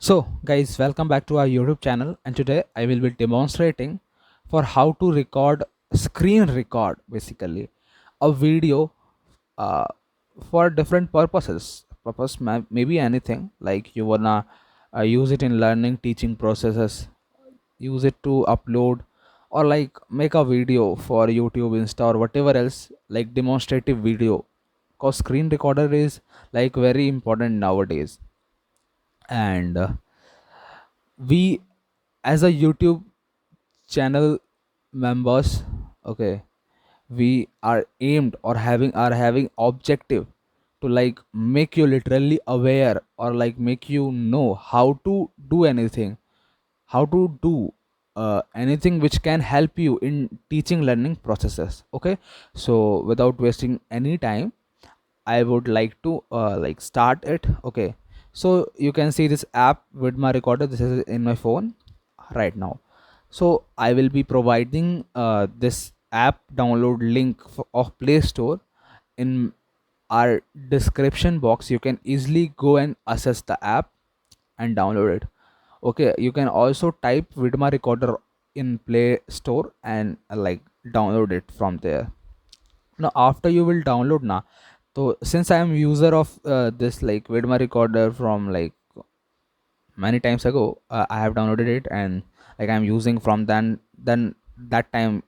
So guys, welcome back to our YouTube channel, and today I will be demonstrating for how to record screen record, basically a video uh, for different maybe anything, like you wanna use it in learning teaching processes, use it to upload, or like make a video for YouTube, Insta, or whatever else, like demonstrative video, because screen recorder is like very important nowadays. And we as a YouTube channel members, okay, we are aimed or having objective to like make you literally aware, or like make you know how to do anything, how to do anything which can help you in teaching learning processes. Okay, so without wasting any time, I would like to like start it. Okay, so you can see this app Vidma Recorder. This is in my phone right now. So I will be providing this app download link of Play Store in our description box. You can easily go and access the app and download it. Okay, you can also type Vidma Recorder in Play Store and like download it from there. Now after you will download now, so since I am user of this like Vidma Recorder from like many times ago, I have downloaded it, and like I'm using from then that time,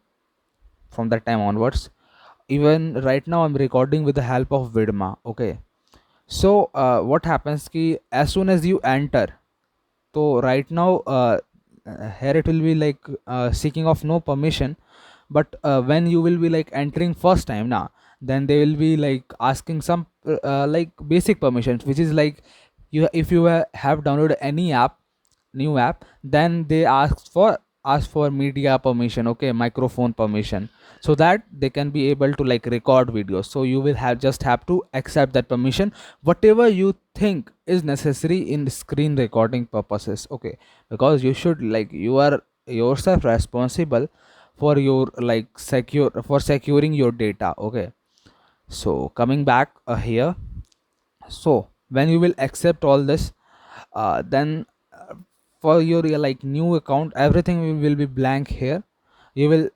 from that time onwards. Even right now I'm recording with the help of Vidma. Okay, so what happens ki as soon as you enter, so right now here it will be like seeking of no permission, but when you will be like entering first time now, then they will be like asking some like basic permissions, which is like you, if you have downloaded any app, new app, then they ask for media permission, okay, microphone permission, so that they can be able to like record videos. So you will have to accept that permission, whatever you think is necessary in screen recording purposes. Okay, because you should like, you are yourself responsible for your like securing your data. Okay, so coming back here, so when you will accept all this, then for your like new account, everything will be blank here. You will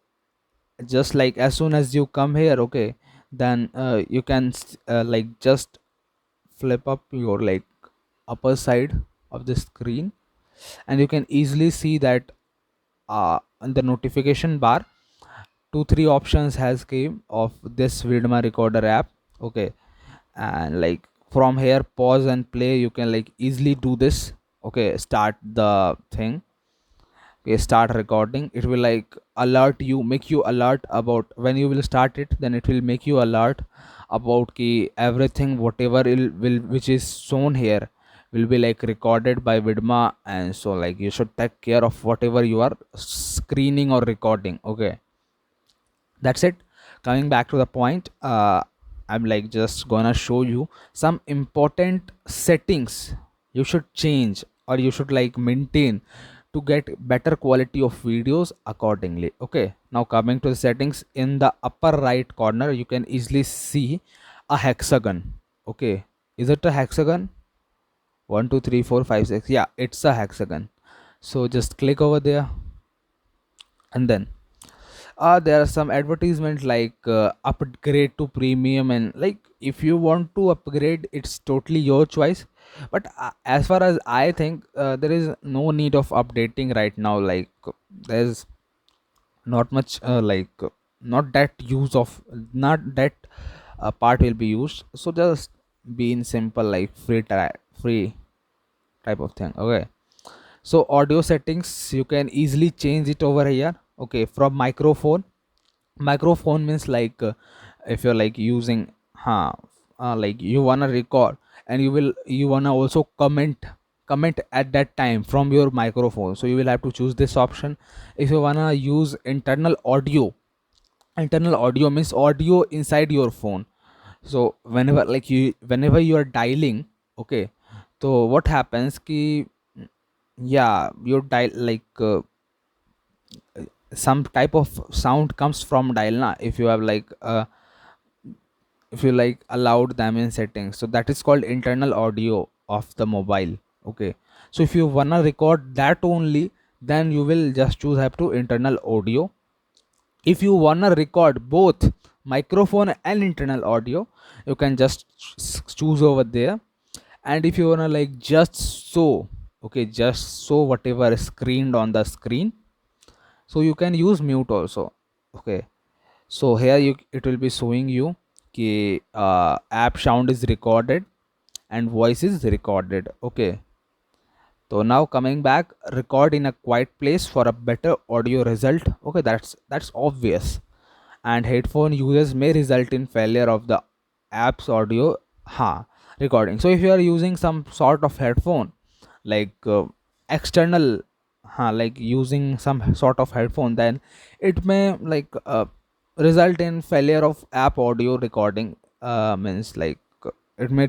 just like, as soon as you come here, okay, then you can like just flip up your like upper side of the screen, and you can easily see that in the notification bar, 2 3 options has came of this Vidma Recorder app. Okay, and like from here, pause and play, you can like easily do this. Okay, start the thing. Okay, start recording, it will like alert you, make you alert about when you will start it, then it will make you alert about ki everything whatever will which is shown here will be like recorded by Vidma, and so like you should take care of whatever you are screening or recording. Okay, that's it. Coming back to the point, I'm like just gonna show you some important settings you should change, or you should like maintain to get better quality of videos accordingly. Okay, now coming to the settings, in the upper right corner you can easily see a hexagon. Okay, is it a hexagon? 1 2 3 4 5 6, yeah, it's a hexagon. So just click over there, and then there are some advertisements like upgrade to premium, and like if you want to upgrade, it's totally your choice. But as far as I think, there is no need of updating right now. Like there's not much not that use of, not that part will be used, so just be in simple like free type of thing. Okay, so audio settings, you can easily change it over here. Okay, from microphone means like if you're like using like you wanna record, and you wanna also comment at that time from your microphone, so you will have to choose this option. If you wanna use internal audio means audio inside your phone. So whenever you are dialing, okay, so what happens ki, yeah, you dial like some type of sound comes from dial na, if you have like if you like allowed them in settings, so that is called internal audio of the mobile. Okay, so if you wanna record that only, then you will just choose have to internal audio. If you wanna record both microphone and internal audio, you can just choose over there. And if you wanna like just show, okay, just show whatever is screened on the screen, so you can use mute also. Okay, so here you it will be showing you ki app sound is recorded and voice is recorded. Okay, so now coming back, record in a quiet place for a better audio result. Okay, that's obvious. And headphone users may result in failure of the app's audio recording. So if you are using some sort of headphone, like external, like using some sort of headphone, then it may like result in failure of app audio recording. Means like it may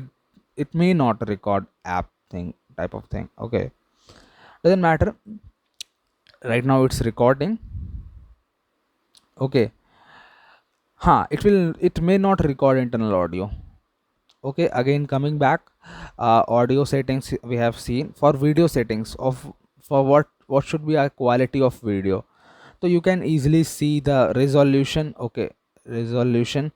it may not record app thing type of thing. Okay, doesn't matter. Right now it's recording. Okay, it may not record internal audio. Okay, again coming back, audio settings we have seen. For video settings of, for what should be a quality of video, so you can easily see the resolution. Okay, resolution.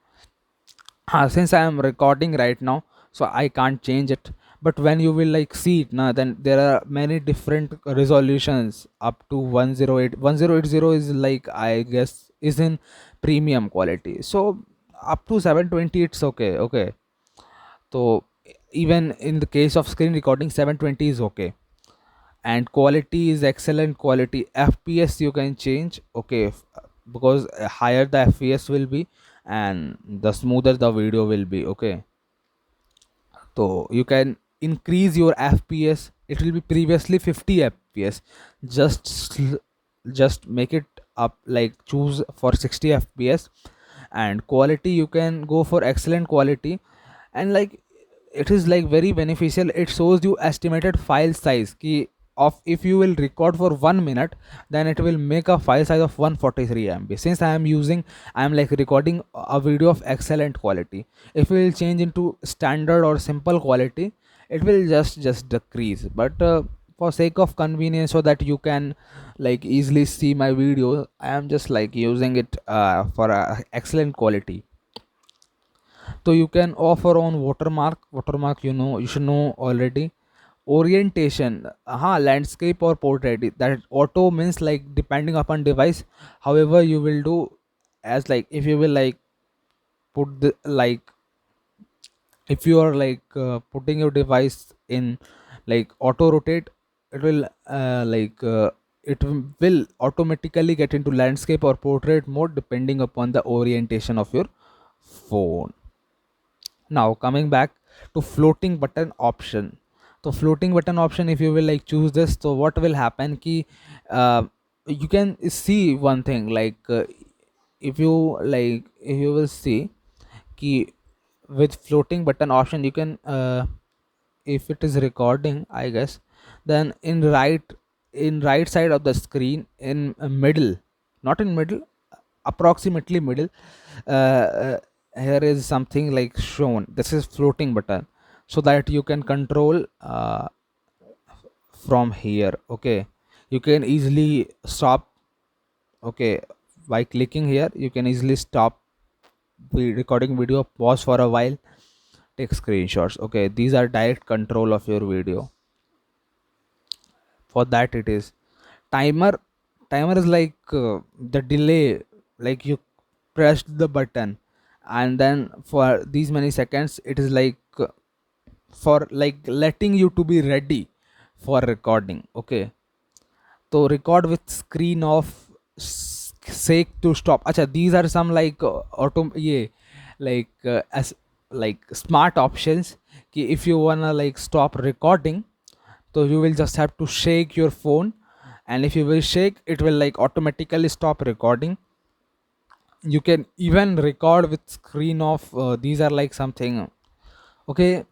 Since I am recording right now, so I can't change it. But when you will like see it now, then there are many different resolutions up to 108. 1080 is like, I guess, is in premium quality. So up to 720 it's okay. Okay, so even in the case of screen recording, 720 is okay. And quality is excellent quality. FPS you can change. Okay, because higher the FPS will be, and the smoother the video will be. Okay, so you can increase your FPS. It will be previously 50 FPS. Just make it up, like choose for 60 FPS. And quality, you can go for excellent quality. And like it is like very beneficial. It shows you estimated file size key of, if you will record for 1 minute, then it will make a file size of 143 MB. Since I am like recording a video of excellent quality, if we will change into standard or simple quality, it will just decrease. But for sake of convenience, so that you can like easily see my video, I am just like using it for excellent quality. So you can offer on watermark, you should know already. Orientation, landscape or portrait, that auto means like depending upon device. However, you will do as like, if you will like put the like, if you are like putting your device in like auto rotate, it will will automatically get into landscape or portrait mode depending upon the orientation of your phone. Now coming back to floating button option. So floating button option, if you will like choose this, so what will happen ki you can see one thing, like if you will see ki with floating button option, you can if it is recording, I guess, then in right side of the screen, in middle, not in middle, approximately middle, uh, here is something like shown. This is floating button, so that you can control from here. Okay, you can easily stop. Okay, by clicking here, you can easily stop the recording video, pause for a while, take screenshots. Okay, these are direct control of your video. For that, it is timer. Timer is like the delay, like you pressed the button, and then for these many seconds, it is like for like letting you to be ready for recording. Okay, so record with screen off, sake to stop. Acha, these are some like auto, yeah, like as like smart options ki if you wanna like stop recording, so you will just have to shake your phone, and if you will shake, it will like automatically stop recording. You can even record with screen off. These are like something. Okay,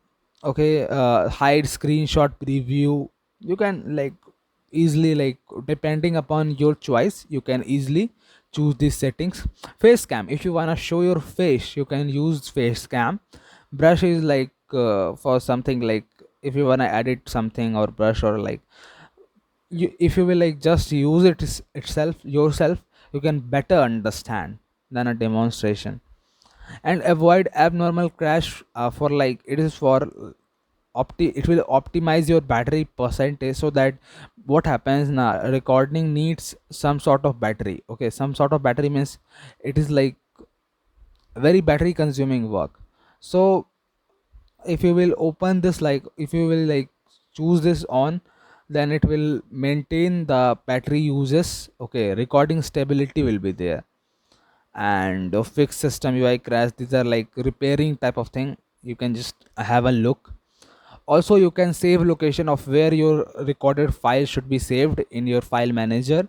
okay, hide screenshot preview. You can like easily, like depending upon your choice, you can easily choose these settings. Face cam, if you want to show your face, you can use face cam. Brush is like for something like if you wanna edit something or brush or like you, if you will like just use it itself yourself, you can better understand than a demonstration. And avoid abnormal crash, for like it is for it will optimize your battery percentage, so that what happens now, recording needs some sort of battery. Okay, some sort of battery means it is like very battery consuming work. So if you will open this, like if you will like choose this on, then it will maintain the battery uses. Okay, recording stability will be there. And a fixed system UI crash, these are like repairing type of thing, you can just have a look. Also you can save location of where your recorded file should be saved in your file manager.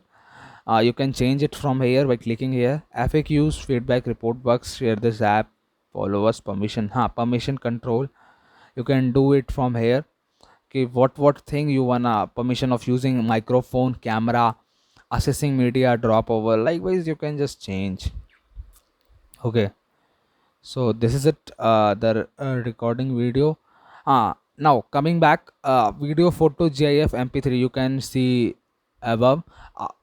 You can change it from here by clicking here. FAQs, feedback, report bugs, share this app, followers, permission, permission control, you can do it from here. Okay, what thing you wanna permission of using microphone, camera, assessing media, drop over, likewise you can just change. Okay, so this is it, the recording video. Now coming back, video, photo, GIF, MP3, you can see above.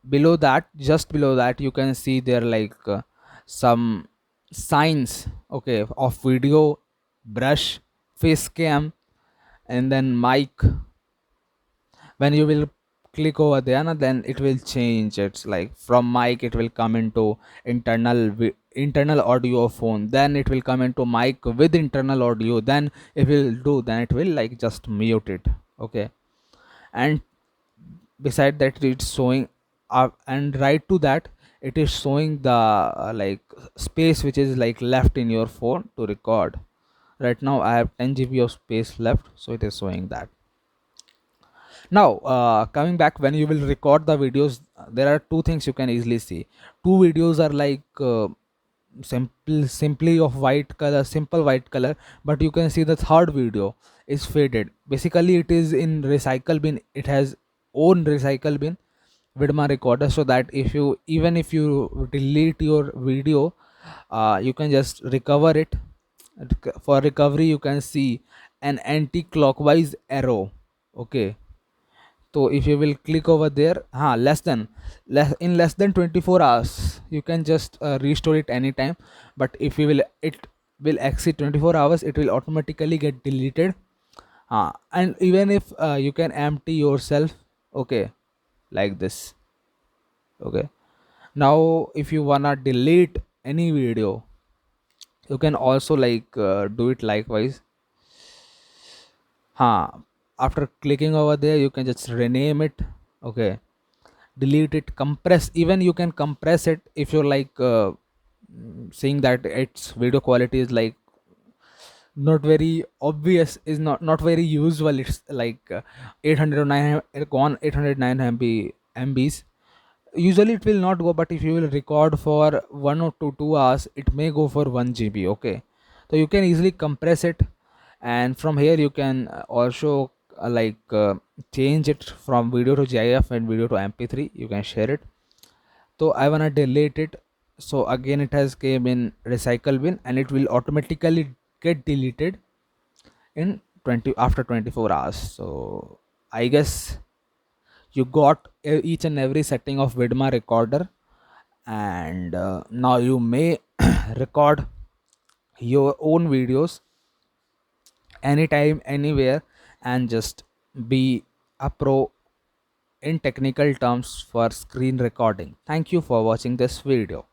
Below that, just below that, you can see there like some signs, okay, of video, brush, face cam, and then mic. When you will click over there, then it will change. It's like from mic it will come into internal audio phone, then it will come into mic with internal audio, then it will do, then it will like just mute it. Okay, and beside that it's showing and right to that it is showing the like space which is like left in your phone to record. Right now I have 10 GB of space left, so it is showing that. Now coming back, when you will record the videos, there are two things you can easily see. Two videos are like simply of white color, simple white color, but you can see the third video is faded. Basically it is in recycle bin, it has own recycle bin, Vidma recorder, so that if you, even if you delete your video, you can just recover it. For recovery you can see an anti-clockwise arrow. Okay, so if you will click over there, in less than 24 hours you can just restore it anytime. But if you will, it will exceed 24 hours, it will automatically get deleted. And even if you can empty yourself, okay, like this. Okay, now if you wanna delete any video, you can also like do it likewise. After clicking over there you can just rename it. Okay, delete it, compress, even you can compress it if you're like seeing that its video quality is like not very obvious, is not very usual. It's like 809 gone 809 MBs. Usually it will not go, but if you will record for 1 or 2 hours, it may go for 1 GB. Okay, so you can easily compress it, and from here you can also change it from video to GIF and video to MP3, you can share it. So I wanna delete it, so again it has came in recycle bin, and it will automatically get deleted in 20 after 24 hours. So I guess you got each and every setting of Vidma recorder, and now you may record your own videos anytime, anywhere, and just be a pro in technical terms for screen recording. Thank you for watching this video.